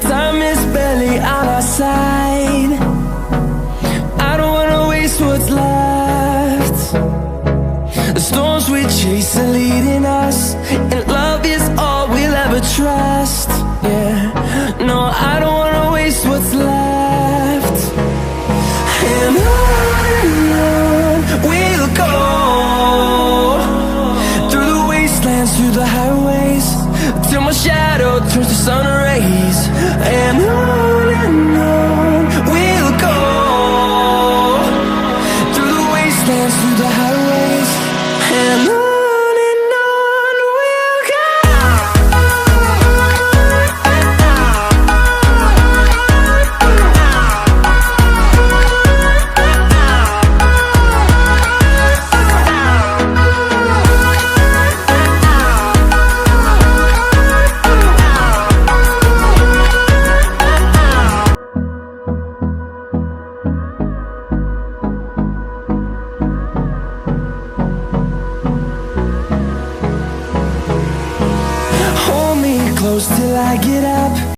time is barely on our side. I don't wanna waste what's left. The storms we chase are leading us, and love is all we'll ever trust. Yeah, no, I don't wanna waste what's left. And on we'll go, through the wastelands, through the highways, till my shadow turns to sun rays. And on we'll go, through the wastelands, through the highways, and on. Hold me close till I get up.